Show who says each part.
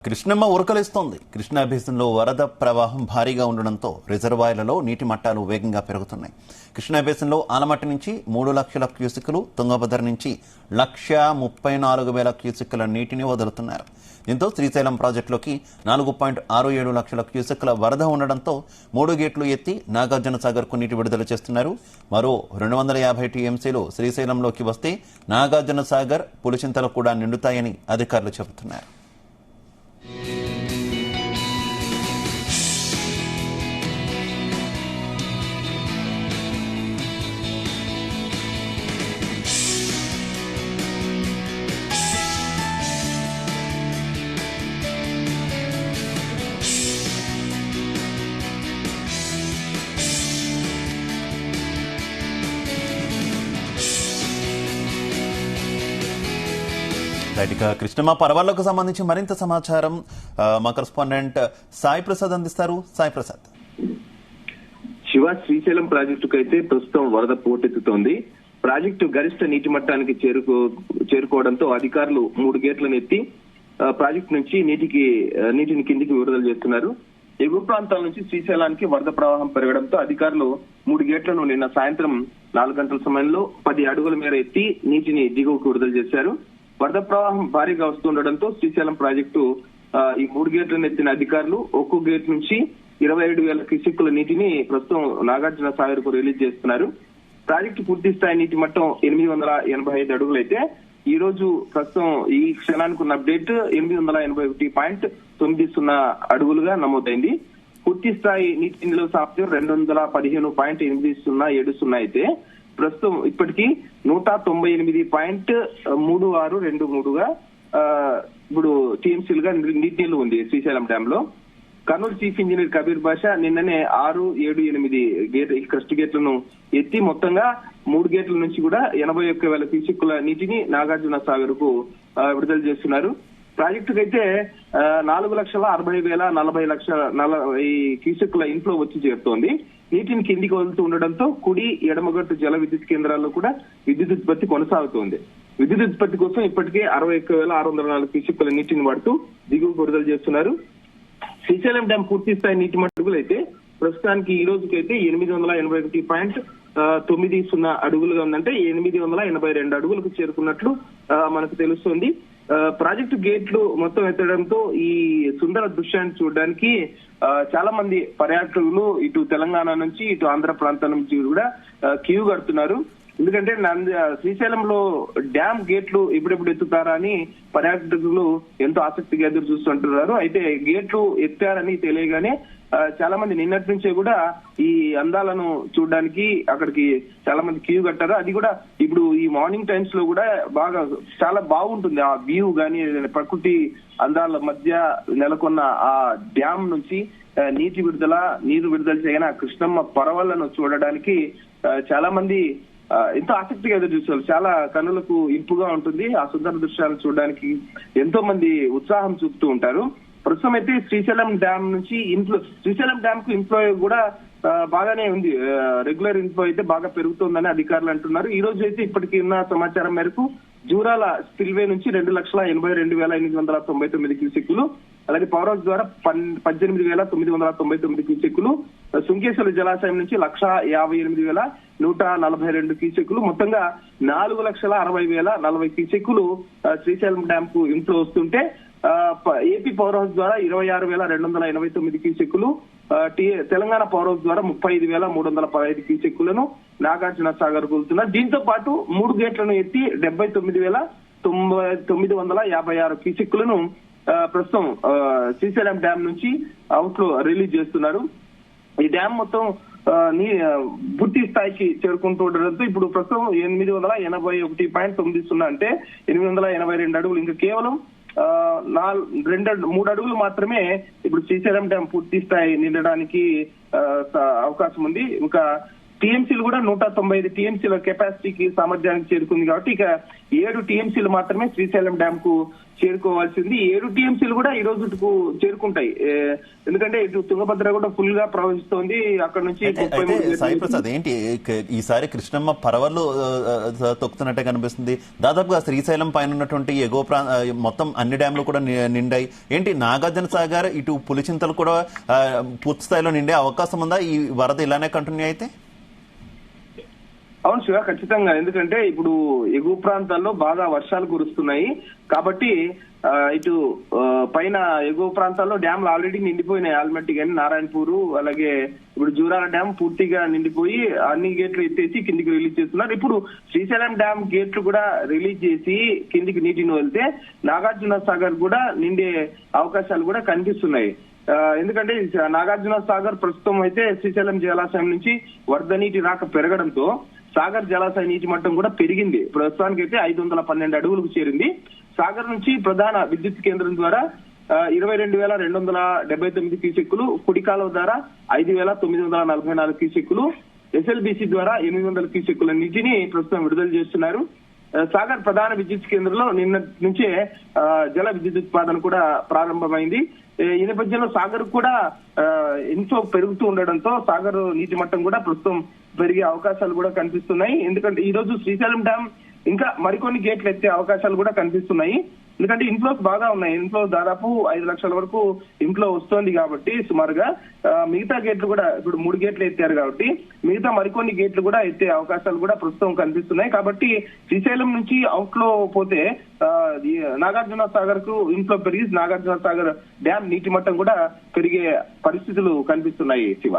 Speaker 1: కృష్ణమ్మ ఉరకలిస్తోంది. కృష్ణా బేసిన్లో వరద ప్రవాహం భారీగా ఉండడంతో రిజర్వాయర్లలో నీటి మట్టాలు వేగంగా పెరుగుతున్నాయి. కృష్ణా బేసిన్లో ఆలమట్టి నుంచి 3 లక్షల క్యూసెక్కులు, తుంగభద్ర నుంచి 1,34,000 క్యూసెక్కుల నీటిని వదులుతున్నారు. దీంతో శ్రీశైలం ప్రాజెక్టులోకి 4.67 లక్షల క్యూసెక్కుల వరద ఉండడంతో 3 గేట్లు ఎత్తి నాగార్జున సాగర్ కు నీటి విడుదల చేస్తున్నారు. మరో 250 టీఎంసీలు శ్రీశైలంలోకి వస్తే నాగార్జున సాగర్, పులిచింతలు కూడా నిండుతాయని అధికారులు చెబుతున్నారు. ఇక కృష్ణమ్మ పర్వాలకు సంబంధించి మరింత సమాచారం మా కరెస్పాండెంట్ సాయి ప్రసాద్ అందిస్తారు. సాయి ప్రసాద్.
Speaker 2: శివ, శ్రీశైలం ప్రాజెక్టుకు అయితే ప్రస్తుతం వరద పోటెత్తుతోంది. ప్రాజెక్టు గరిష్ట నీటి మట్టానికి చేరుకోవడంతో అధికారులు 3 గేట్లను ఎత్తి ప్రాజెక్టు నుంచి నీటిని కిందికి విడుదల చేస్తున్నారు. ఎగువ ప్రాంతాల నుంచి శ్రీశైలానికి వరద ప్రవాహం పెరగడంతో అధికారులు 3 గేట్లను నిన్న సాయంత్రం 4 గంటల సమయంలో 10 అడుగుల మేర ఎత్తి నీటిని దిగువకు విడుదల చేశారు. వరద ప్రవాహం భారీగా వస్తుండటంతో శ్రీశైలం ప్రాజెక్టు ఈ 3 గేట్లను ఎత్తిన అధికారులు ఒక్కో గేట్ నుంచి 27,000 క్యూసెక్కుల నీటిని ప్రస్తుతం నాగార్జున సాగర్ కు రిలీజ్ చేస్తున్నారు. ప్రాజెక్టు పూర్తి స్థాయి నీటి మట్టం 885 అడుగులైతే ఈ రోజు ప్రస్తుతం ఈ క్షణానికి ఉన్న అప్డేట్ 881.90 అడుగులుగా నమోదైంది. పూర్తి స్థాయి నీటి నిల్వ సామర్థ్యం 215.8070 అయితే ప్రస్తుతం ఇప్పటికీ 198.3623గా ఇప్పుడు టీఎంసీలుగా నీటి నిల్వ ఉంది శ్రీశైలం డ్యామ్ లో. కర్నూలు చీఫ్ ఇంజనీర్ కబీర్ బాషా నిన్ననే 6, 7, 8 క్రస్ట్ గేట్లను ఎత్తి మొత్తంగా 3 గేట్ల నుంచి కూడా 81,000 క్యూసెక్కుల నీటిని నాగార్జున సాగర్ కు విడుదల చేస్తున్నారు. ప్రాజెక్టుకు అయితే 4,60,40,000 క్యూసెక్కుల ఇన్ఫ్లో వచ్చి చేరుతోంది. నీటిని కిందికి వదులుతూ ఉండడంతో కుడి, ఎడమగట్టు జల విద్యుత్ కేంద్రాల్లో కూడా విద్యుత్ ఉత్పత్తి కొనసాగుతోంది. విద్యుత్ ఉత్పత్తి కోసం ఇప్పటికే 61,604 క్యూసెక్కుల నీటిని వాడుతూ దిగువకు విడుదల చేస్తున్నారు. శ్రీశైలం డ్యాం పూర్తి స్థాయి నీటి మట్టుకులు అయితే ప్రస్తుతానికి ఈ రోజుకైతే 881.90 అడుగులుగా ఉందంటే 882 అడుగులకు చేరుకున్నట్లు మనకు తెలుస్తోంది. ప్రాజెక్టు గేట్లు మొత్తం ఎత్తడంతో ఈ సుందర దృశ్యాన్ని చూడడానికి చాలా మంది పర్యాటకులు ఇటు తెలంగాణ నుంచి ఇటు ఆంధ్ర ప్రాంతం నుంచి కూడా క్యూ కడుతున్నారు. ఎందుకంటే శ్రీశైలంలో డ్యామ్ గేట్లు ఎప్పుడెప్పుడు ఎత్తుతారా అని పర్యాటకులు ఎంతో ఆసక్తిగా ఎదురు చూస్తుంటున్నారు. అయితే గేట్లు ఎత్తారని తెలియగానే చాలా మంది నిన్నటి నుంచే కూడా ఈ అందాలను చూడడానికి అక్కడికి చాలా మంది క్యూ కట్టారు. అది కూడా ఇప్పుడు ఈ మార్నింగ్ టైమ్స్ లో కూడా బాగా చాలా బాగుంటుంది ఆ వ్యూ గానీ, ప్రకృతి అందాల మధ్య నెలకొన్న ఆ డ్యామ్ నుంచి నీరు విడుదల చేయని ఆ కృష్ణమ్మ పరవళ్లను చూడడానికి చాలా మంది ఎంతో ఆసక్తిగా ఎదురు చూస్తారు. చాలా కన్నులకు ఇంపుగా ఉంటుంది. ఆ సుందర దృశ్యాలను చూడడానికి ఎంతో మంది ఉత్సాహం చూపుతూ ఉంటారు. ప్రస్తుతం అయితే శ్రీశైలం డ్యామ్ నుంచి శ్రీశైలం డ్యామ్ కు ఇన్ఫ్లో కూడా బాగానే ఉంది. రెగ్యులర్ ఇన్ఫ్లో అయితే బాగా పెరుగుతోందని అధికారులు అంటున్నారు. ఈ రోజు అయితే ఇప్పటికీ ఉన్న సమాచారం మేరకు జూరాల స్పిల్వే నుంచి 2,82,899 క్యూసెక్కులు, అలాగే పవర్ హౌస్ ద్వారా 18,999 క్యూసెక్కులు, సుంకేశ్వర జలాశయం నుంచి 1,58,142 క్యూసెక్కులు, మొత్తంగా 4,60,40 క్యూసెక్కులు శ్రీశైలం డ్యామ్ కు ఇన్ఫ్లో వస్తుంటే ఏపీ పవర్ హౌస్ ద్వారా 26,289 క్యూసెక్కులు, తెలంగాణ పవర్ హౌస్ ద్వారా 35,315 క్యూసెక్కులను నాగార్జున సాగర్ కులుతున్నారు. దీంతో పాటు 3 గేట్లను ఎత్తి 79,956 క్యూసెక్కులను ప్రస్తుతం శ్రీశైలం డ్యామ్ నుంచి అవుట్ లో రిలీజ్ చేస్తున్నారు. ఈ డ్యామ్ మొత్తం పూర్తి స్థాయికి చేరుకుంటూ ఉండడంతో ఇప్పుడు ప్రస్తుతం 881.90 అంటే 882 అడుగులు, ఇంకా కేవలం 3 అడుగులు మాత్రమే ఇప్పుడు శ్రీశైలం డ్యాం పూర్తి స్థాయి నిండడానికి అవకాశం ఉంది. ఇంకా టీఎంసీలు కూడా 195 టీఎంసీల కెపాసిటీకి సామర్థ్యానికి చేరుకుంది కాబట్టి ఇక 7 టీఎంసీలు మాత్రమే శ్రీశైలం డ్యామ్ కు చేరుకోవాల్సింది. 7 టీఎంసీలు కూడా ఈ రోజుకు చేరుకుంటాయి. ఎందుకంటే ఇటు తుంగభద్ర కూడా ఫుల్ గా ప్రవహిస్తోంది. అక్కడ నుంచి
Speaker 1: సాయి ప్రసాద్ ఏంటి ఈసారి కృష్ణమ్మ పరవళ్ళు తొక్కుతున్నట్టే కనిపిస్తుంది. దాదాపుగా శ్రీశైలం పైన ఉన్నటువంటి ఎగువ మొత్తం అన్ని డ్యాంలు కూడా నిండాయి. ఏంటి నాగార్జున సాగర్ ఇటు పులిచింతలు కూడా పూర్తి స్థాయిలో నిండే అవకాశం ఉందా ఈ వరద ఇలానే కంటిన్యూ అయితే?
Speaker 2: అవును శివ, ఖచ్చితంగా. ఎందుకంటే ఇప్పుడు ఎగువ ప్రాంతాల్లో బాగా వర్షాలు కురుస్తున్నాయి కాబట్టి ఇటు పైన ఎగువ ప్రాంతాల్లో డ్యామ్లు ఆల్రెడీ నిండిపోయినాయి. ఆల్మట్టి కానీ నారాయణపూర్, అలాగే ఇప్పుడు జూరాల డ్యామ్ పూర్తిగా నిండిపోయి అన్ని గేట్లు ఎత్తేసి కిందికి రిలీజ్ చేస్తున్నారు. ఇప్పుడు శ్రీశైలం డ్యామ్ గేట్లు కూడా రిలీజ్ చేసి కిందికి నీటిని వెళ్తే నాగార్జున సాగర్ కూడా నిండే అవకాశాలు కూడా కనిపిస్తున్నాయి. ఎందుకంటే నాగార్జున సాగర్ ప్రస్తుతం అయితే శ్రీశైలం జలాశయం నుంచి వరద నీటి రాక పెరగడంతో సాగర్ జలాశయ నీటి మట్టం కూడా పెరిగింది. ప్రస్తుతానికి అయితే 512 అడుగులకు చేరింది. సాగర్ నుంచి ప్రధాన విద్యుత్ కేంద్రం ద్వారా 22,279 క్యూసెక్కులు, కుడి కాలువ ద్వారా 5,944 క్యూసెక్కులు, ఎస్ఎల్బిసి ద్వారా 800 క్యూసెక్కుల నీటిని ప్రస్తుతం విడుదల చేస్తున్నారు. సాగర్ ప్రధాన విద్యుత్ కేంద్రంలో నిన్న నుంచే జల విద్యుత్ ఉత్పాదన కూడా ప్రారంభమైంది. ఈ నేపథ్యంలో సాగర్ కూడా ఎంతో పెరుగుతూ ఉండడంతో సాగర్ నీటి మట్టం కూడా ప్రస్తుతం పెరిగే అవకాశాలు కూడా కనిపిస్తున్నాయి. ఎందుకంటే ఈ రోజు శ్రీశైలం డ్యామ్ ఇంకా మరికొన్ని గేట్లు ఎత్తే అవకాశాలు కూడా కనిపిస్తున్నాయి. ఎందుకంటే ఇన్ఫ్లోస్ బాగా ఉన్నాయి. ఇన్ఫ్లో దాదాపు 5 లక్షల వరకు ఇన్ఫ్లో వస్తోంది కాబట్టి సుమారుగా మిగతా గేట్లు కూడా ఇప్పుడు 3 గేట్లు ఎత్తారు కాబట్టి మిగతా మరికొన్ని గేట్లు కూడా ఎత్తే అవకాశాలు కూడా ప్రస్తుతం కనిపిస్తున్నాయి. కాబట్టి శ్రీశైలం నుంచి అవుట్లో పోతే నాగార్జున సాగర్ కు ఇన్ఫ్లో పెరిగి నాగార్జున సాగర్ డ్యామ్ నీటి మట్టం కూడా పెరిగే పరిస్థితులు కనిపిస్తున్నాయి శివ.